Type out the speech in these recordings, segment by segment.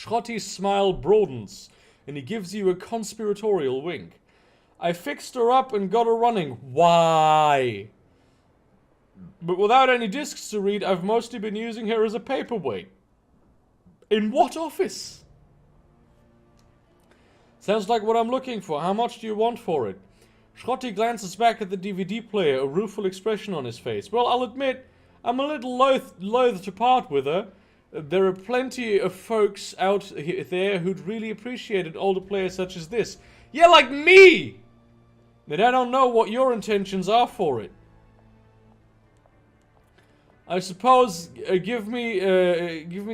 Schrotty's smile broadens, and he gives you a conspiratorial wink. I fixed her up and got her running. Why? But without any discs to read, I've mostly been using her as a paperweight. In what office? Sounds like what I'm looking for. How much do you want for it? Schrotty glances back at the DVD player, a rueful expression on his face. Well, I'll admit, I'm a little loath to part with her. There are plenty of folks out there who'd really appreciate an older player such as this. Yeah, like me! But I don't know what your intentions are for it. I suppose, give me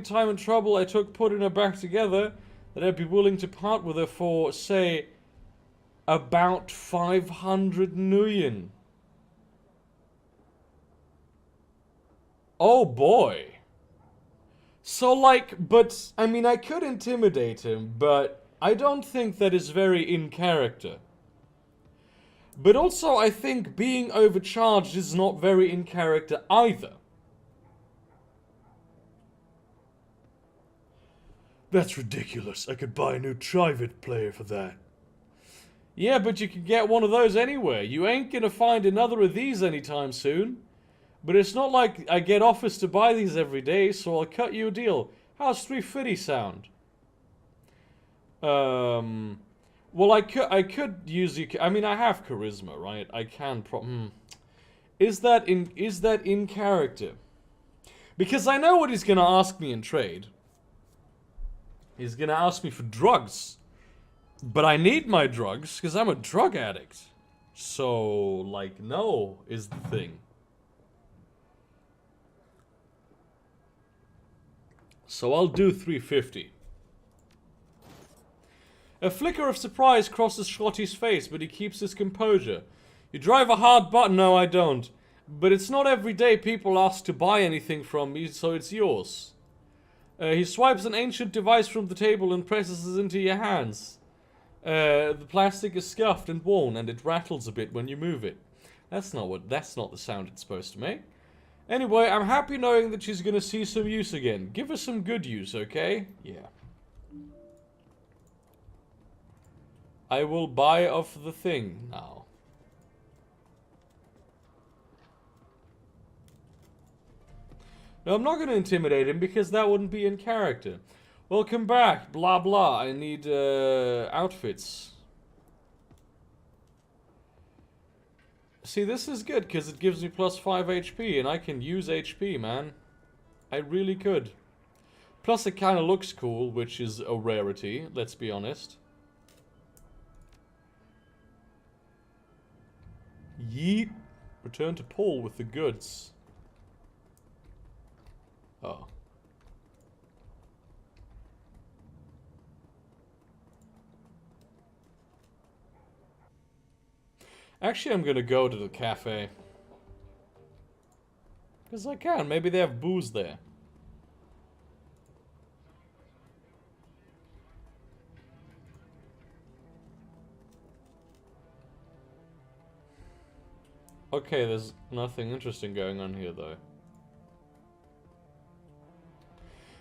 time and trouble I took putting her back together, that I'd be willing to part with her for, say, about 500 million. Oh boy. So like, but, I mean, I could intimidate him, but I don't think that is very in character. But also, I think being overcharged is not very in character either. That's ridiculous. I could buy a new Trivit player for that. Yeah, but you can get one of those anywhere. You ain't gonna find another of these anytime soon. But it's not like I get offers to buy these every day, so I'll cut you a deal. How's 350 sound? Well, I could use you. I mean, I have charisma, right? I can. Is that in character? Because I know what he's gonna ask me in trade. He's gonna ask me for drugs. But I need my drugs, because I'm a drug addict. So, like, no, is the thing. So I'll do 350. A flicker of surprise crosses Schrotty's face, but he keeps his composure. You drive a hard button? No, I don't. But it's not every day people ask to buy anything from me, so it's yours. He swipes an ancient device from the table and presses it into your hands. The plastic is scuffed and worn, and it rattles a bit when you move it. That's not the sound it's supposed to make. Anyway, I'm happy knowing that she's gonna see some use again. Give her some good use, okay? Yeah. I will buy off the thing now. No, I'm not gonna intimidate him because that wouldn't be in character. Welcome back, blah blah. I need outfits. See, this is good because it gives me plus 5 HP and I can use HP, man. I really could. Plus it kind of looks cool, which is a rarity, let's be honest. Yeet. Return to Paul with the goods. Oh. Actually, I'm gonna go to the cafe. Because I can. Maybe they have booze there. Okay, there's nothing interesting going on here, though.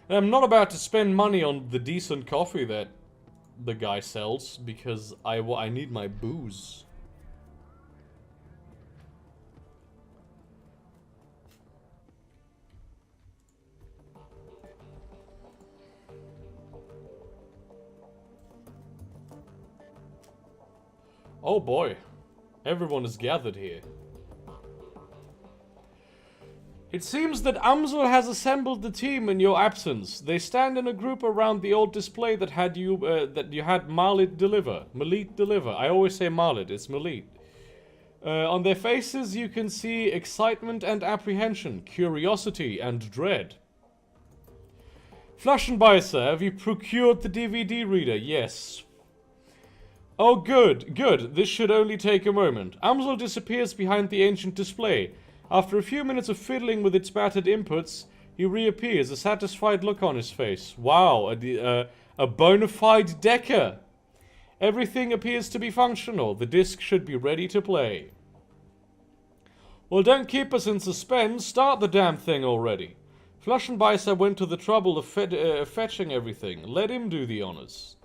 And I'm not about to spend money on the decent coffee that the guy sells, because I need my booze. Oh boy, everyone is gathered here. It seems that Amzul has assembled the team in your absence. They stand in a group around the old display that you had Malit deliver. I always say Malit, it's Malit. On their faces you can see excitement and apprehension, curiosity and dread. Flaschenbeißer, have you procured the DVD reader? Yes. Oh, good, good. This should only take a moment. Amzul disappears behind the ancient display. After a few minutes of fiddling with its battered inputs, he reappears, a satisfied look on his face. Wow, a bona fide Decker. Everything appears to be functional. The disc should be ready to play. Well, don't keep us in suspense. Start the damn thing already. Fluschenbeißer went to the trouble of fetching everything. Let him do the honors.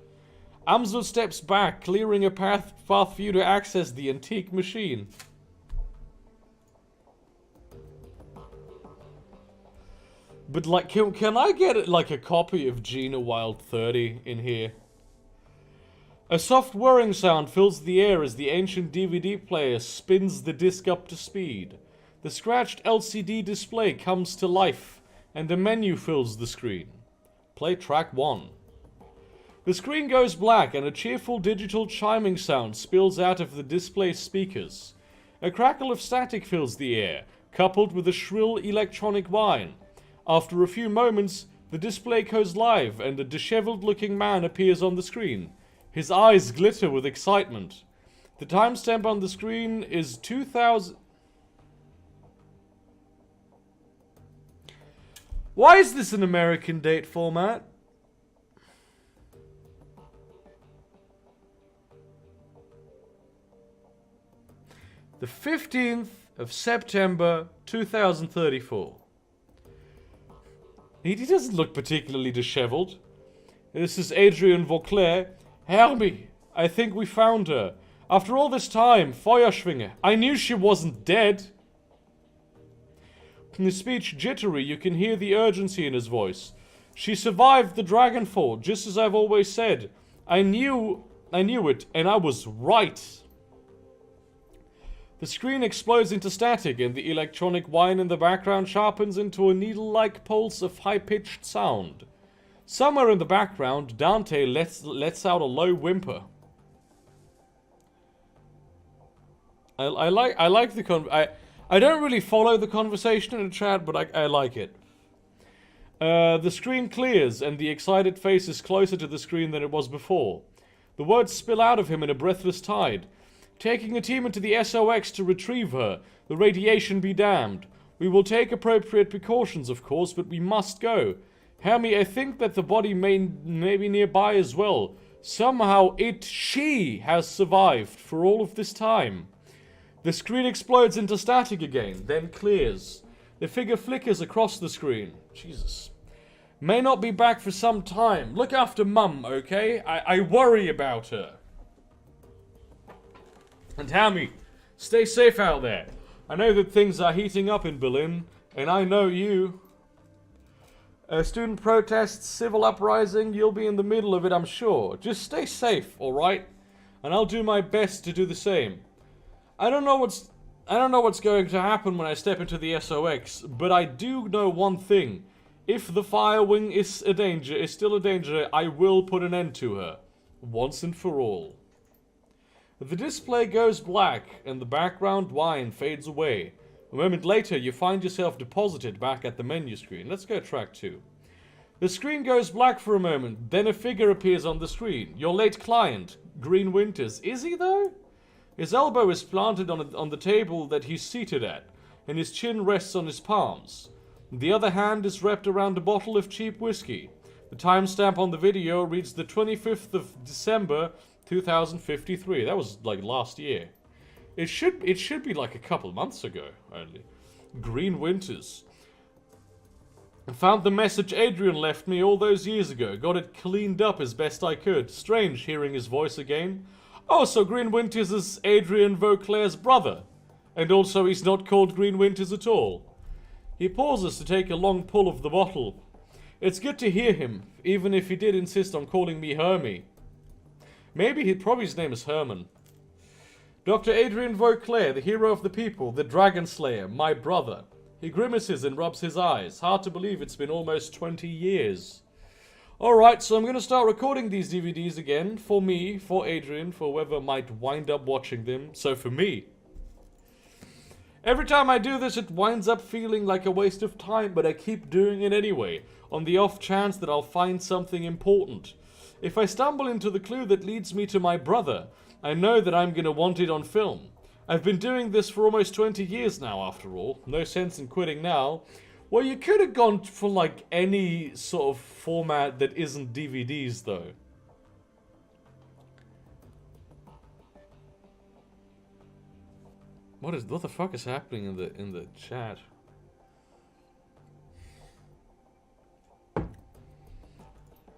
Amsel steps back, clearing a path for you to access the antique machine. But, like, can I get, like, a copy of Gina Wild 30 in here? A soft whirring sound fills the air as the ancient DVD player spins the disc up to speed. The scratched LCD display comes to life, and a menu fills the screen. Play track 1. The screen goes black, and a cheerful digital chiming sound spills out of the display speakers. A crackle of static fills the air, coupled with a shrill electronic whine. After a few moments, the display goes live and a disheveled-looking man appears on the screen. His eyes glitter with excitement. The timestamp on the screen is 2000... Why is this an American date format? The 15th of September, 2034. He doesn't look particularly disheveled. This is Adrian Vauclair. Hermie, I think we found her. After all this time, Feuerschwinge. I knew she wasn't dead. From his speech jittery, you can hear the urgency in his voice. She survived the Dragonfall, just as I've always said. I knew it, and I was right. The screen explodes into static, and the electronic whine in the background sharpens into a needle-like pulse of high-pitched sound. Somewhere in the background, Dante lets out a low whimper. I like the I don't really follow the conversation in the chat, but I like it. The screen clears, and the excited face is closer to the screen than it was before. The words spill out of him in a breathless tide. Taking a team into the SOX to retrieve her. The radiation be damned. We will take appropriate precautions, of course, but we must go. Hermie, I think that the body may be nearby as well. Somehow she has survived for all of this time. The screen explodes into static again, then clears. The figure flickers across the screen. Jesus. May not be back for some time. Look after Mum, okay? I worry about her. And Hermie, stay safe out there. I know that things are heating up in Berlin, and I know you. Student protests, civil uprising, you'll be in the middle of it, I'm sure. Just stay safe, alright? And I'll do my best to do the same. I don't know what's going to happen when I step into the SOX, but I do know one thing. If the fire wing is still a danger, I will put an end to her. Once and for all. The display goes black, and the background whine fades away. A moment later, you find yourself deposited back at the menu screen. Let's go track 2. The screen goes black for a moment, then a figure appears on the screen. Your late client, Green Winters. Is he, though? His elbow is planted on the table that he's seated at, and his chin rests on his palms. The other hand is wrapped around a bottle of cheap whiskey. The timestamp on the video reads the 25th of December, 2053. That was like last year. It should be like a couple months ago only. Green Winters. I found the message Adrian left me all those years ago. Got it cleaned up as best I could. Strange hearing his voice again. Oh, so Green Winters is Adrian Vauclair's brother. And also he's not called Green Winters at all. He pauses to take a long pull of the bottle. It's good to hear him, even if he did insist on calling me Hermie. Maybe probably his name is Herman. Dr. Adrian Vauclair, the hero of the people, the Dragon Slayer, my brother. He grimaces and rubs his eyes. Hard to believe it's been almost 20 years. Alright, so I'm going to start recording these DVDs again. For me, for Adrian, for whoever might wind up watching them. So for me. Every time I do this, it winds up feeling like a waste of time, but I keep doing it anyway, on the off chance that I'll find something important. If I stumble into the clue that leads me to my brother, I know that I'm gonna want it on film. I've been doing this for almost 20 years now, after all. No sense in quitting now. Well, you could have gone for, like, any sort of format that isn't DVDs, though. What the fuck is happening in the chat?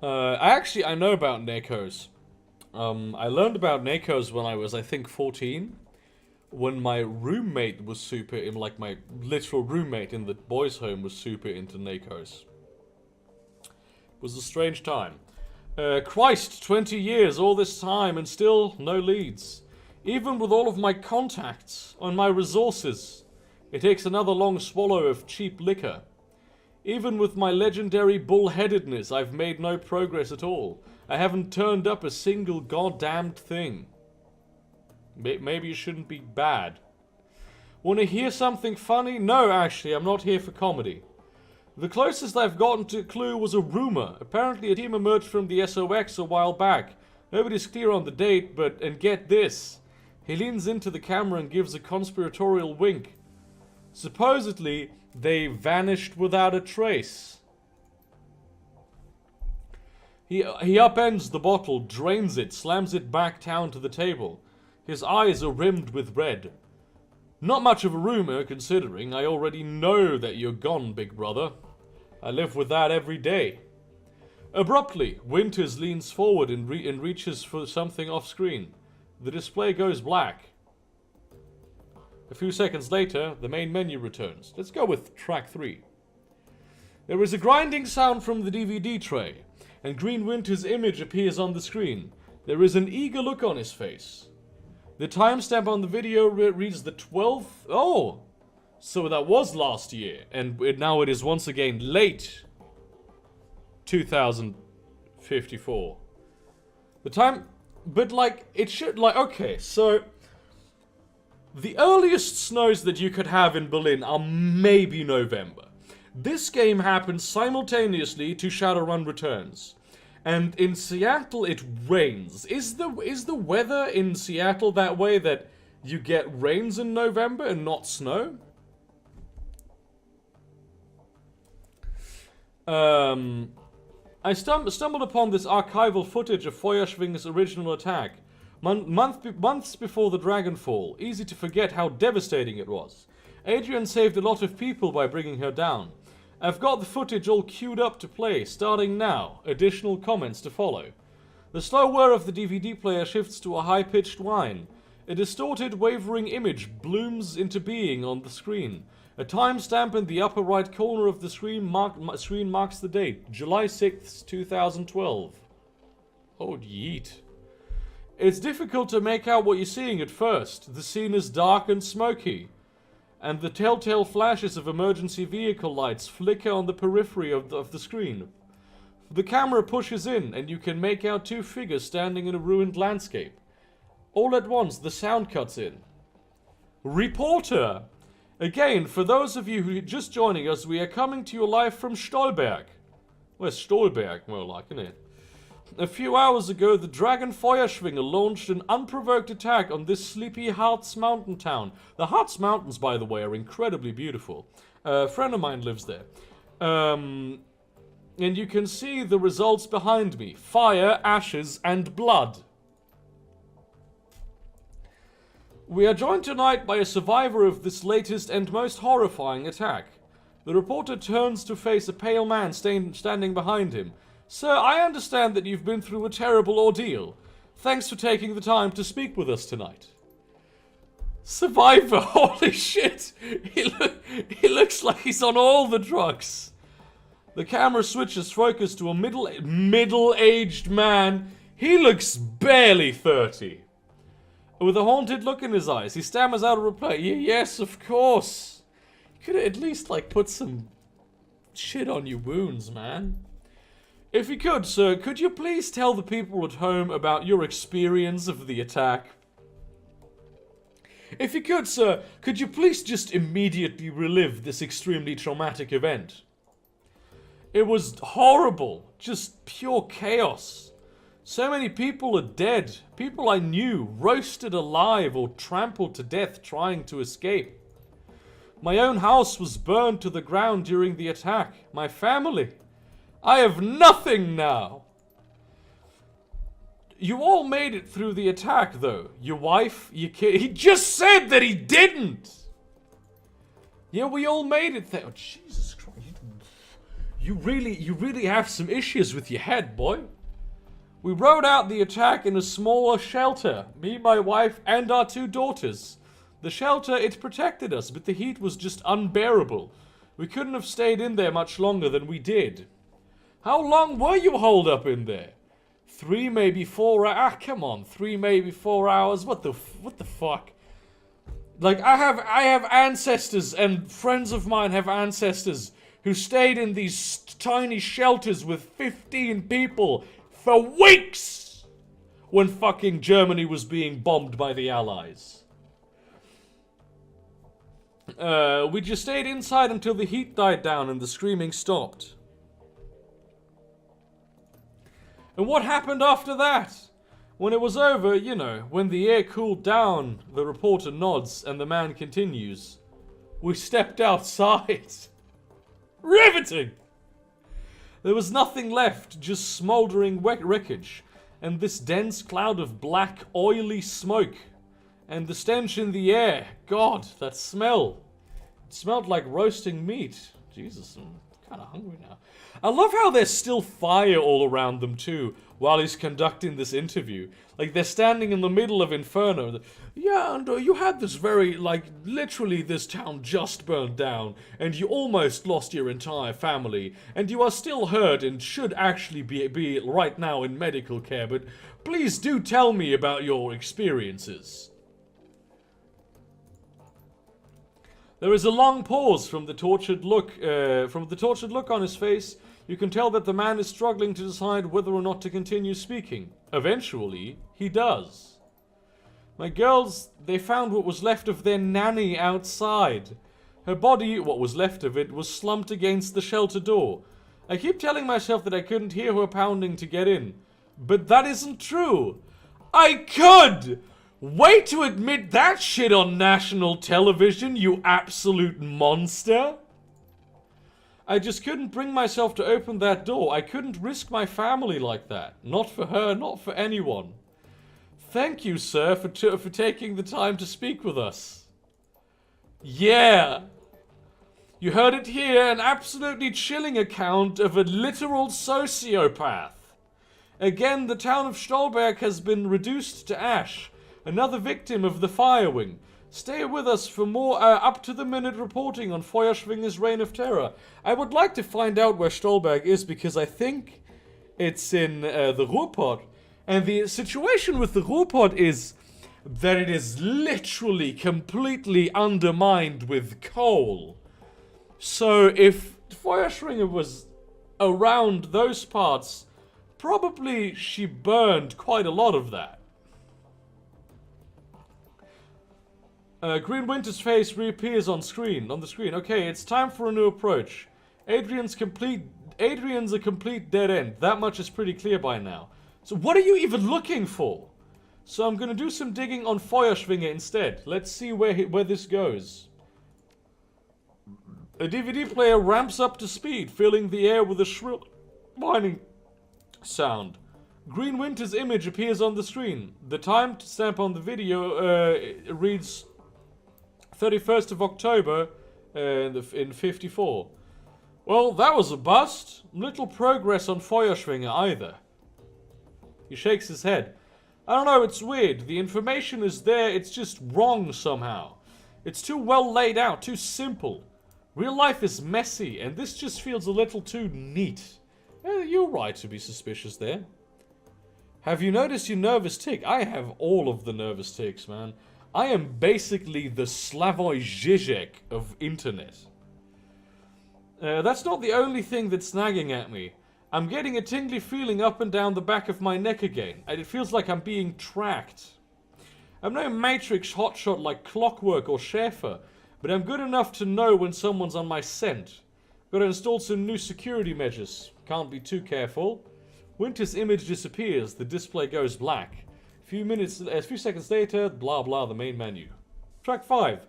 I know about Nekos. I learned about Nekos when I was, I think, 14. When my roommate was like my literal roommate in the boys' home was super into Nekos. It was a strange time. Christ, 20 years, all this time, and still no leads. Even with all of my contacts and my resources, it takes another long swallow of cheap liquor. Even with my legendary bullheadedness, I've made no progress at all. I haven't turned up a single goddamned thing. Maybe you shouldn't be bad. Want to hear something funny? No, actually, I'm not here for comedy. The closest I've gotten to a clue was a rumor. Apparently a team emerged from the SOX a while back. Nobody's clear on the date, and get this. He leans into the camera and gives a conspiratorial wink. Supposedly, they vanished without a trace. He upends the bottle, drains it, slams it back down to the table. His eyes are rimmed with red. Not much of a rumor, considering I already know that you're gone, big brother. I live with that every day. Abruptly, Winters leans forward and reaches for something off-screen. The display goes black. A few seconds later, the main menu returns. Let's go with track 3. There is a grinding sound from the DVD tray, and Green Winter's image appears on the screen. There is an eager look on his face. The timestamp on the video reads the 12th... Oh! So that was last year, and now it is once again late 2054. The time... But, like, it should... Like, okay, so... The earliest snows that you could have in Berlin are maybe November. This game happens simultaneously to Shadowrun Returns. And in Seattle, it rains. Is the weather in Seattle that way, that you get rains in November and not snow? I stumbled upon this archival footage of Feuerschwing's original attack. Months before the Dragonfall. Easy to forget how devastating it was. Adrian saved a lot of people by bringing her down. I've got the footage all queued up to play, starting now. Additional comments to follow. The slow whir of the DVD player shifts to a high-pitched whine. A distorted, wavering image blooms into being on the screen. A timestamp in the upper right corner of the screen marks the date, July 6th, 2012. Oh, yeet. It's difficult to make out what you're seeing at first. The scene is dark and smoky, and the telltale flashes of emergency vehicle lights flicker on the periphery of the screen. The camera pushes in, and you can make out two figures standing in a ruined landscape. All at once, the sound cuts in. Reporter! Again, for those of you who are just joining us, we are coming to you live from Stolberg. Where's Stolberg, more like, isn't it? A few hours ago, the Dragon Feuerschwinger launched an unprovoked attack on this sleepy Harz mountain town. The Harz Mountains, by the way, are incredibly beautiful. A friend of mine lives there. And you can see the results behind me. Fire, ashes, and blood. We are joined tonight by a survivor of this latest and most horrifying attack. The reporter turns to face a pale man standing behind him. Sir, I understand that you've been through a terrible ordeal. Thanks for taking the time to speak with us tonight. Survivor, holy shit! He looks like he's on all the drugs. The camera switches focus to a middle-aged man. He looks barely 30. With a haunted look in his eyes, he stammers out a reply. Yes, of course. You could at least, like, put some shit on your wounds, man. If you could, sir, could you please tell the people at home about your experience of the attack? If you could, sir, could you please just immediately relive this extremely traumatic event? It was horrible. Just pure chaos. So many people are dead. People I knew, roasted alive or trampled to death trying to escape. My own house was burned to the ground during the attack. My family. I have nothing now. You all made it through the attack, though. Your wife, your kid. He just said that he didn't. Yeah, we all made it there. Oh, Jesus Christ. You really have some issues with your head, boy. We rode out the attack in a smaller shelter. Me, my wife, and our 2 daughters. The shelter, it protected us, but the heat was just unbearable. We couldn't have stayed in there much longer than we did. How long were you holed up in there? 3, maybe 4 hours. Ah, come on. 3, maybe 4 hours. What the fuck? Like, I have ancestors, and friends of mine have ancestors who stayed in these tiny shelters with 15 people for weeks when fucking Germany was being bombed by the Allies. We just stayed inside until the heat died down and the screaming stopped. And what happened after that? When it was over, you know, when the air cooled down, the reporter nods and the man continues. We stepped outside. Riveting! There was nothing left, just smouldering wreckage, and this dense cloud of black, oily smoke. And the stench in the air. God, that smell. It smelled like roasting meat. Jesus, I'm kind of hungry now. I love how there's still fire all around them too, while he's conducting this interview. Like, they're standing in the middle of Inferno. Yeah, and you had this very, like, literally this town just burned down, and you almost lost your entire family, and you are still hurt and should actually be right now in medical care, but please do tell me about your experiences. There is a long pause from the tortured look on his face. You can tell that the man is struggling to decide whether or not to continue speaking. Eventually, he does. My girls, they found what was left of their nanny outside. Her body, what was left of it, was slumped against the shelter door. I keep telling myself that I couldn't hear her pounding to get in. But that isn't true. I could! Wait to admit that shit on national television, you absolute monster! I just couldn't bring myself to open that door. I couldn't risk my family like that. Not for her, not for anyone. Thank you, sir, for taking the time to speak with us. Yeah! You heard it here, an absolutely chilling account of a literal sociopath. Again, the town of Stolberg has been reduced to ash. Another victim of the fire wing. Stay with us for more up-to-the-minute reporting on Feuerschwinger's Reign of Terror. I would like to find out where Stolberg is because I think it's in the Ruhrpott. And the situation with the Ruhrpott is that it is literally completely undermined with coal. So if Feuerschwinger was around those parts, probably she burned quite a lot of that. Green Winter's face reappears on the screen. Okay, it's time for a new approach. Adrian's a complete dead end. That much is pretty clear by now. So what are you even looking for? So I'm gonna do some digging on Feuerschwinger instead. Let's see where this goes. A DVD player ramps up to speed, filling the air with a shrill whining sound. Green Winter's image appears on the screen. The timestamp on the video reads 31st of October in 54. Well, that was a bust. Little progress on Feuerschwinger either. He shakes his head. I don't know, it's weird. The information is there, it's just wrong somehow. It's too well laid out, too simple. Real life is messy, and this just feels a little too neat. You're right to be suspicious there. Have you noticed your nervous tick? I have all of the nervous ticks, man. I am basically the Slavoj Žižek of internet. That's not the only thing that's nagging at me. I'm getting a tingly feeling up and down the back of my neck again, and it feels like I'm being tracked. I'm no Matrix hotshot like Clockwork or Schaefer, but I'm good enough to know when someone's on my scent. Gotta install some new security measures. Can't be too careful. Winter's image disappears, the display goes black. A few seconds later, blah blah, the main menu. Track 5.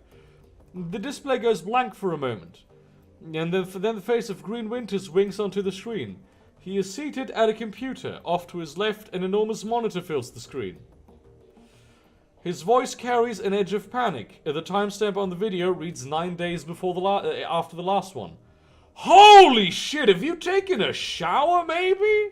The display goes blank for a moment. And then the face of Green Winters winks onto the screen. He is seated at a computer. Off to his left, an enormous monitor fills the screen. His voice carries an edge of panic. The timestamp on the video reads 9 days before after the last one. Holy shit, have you taken a shower, maybe?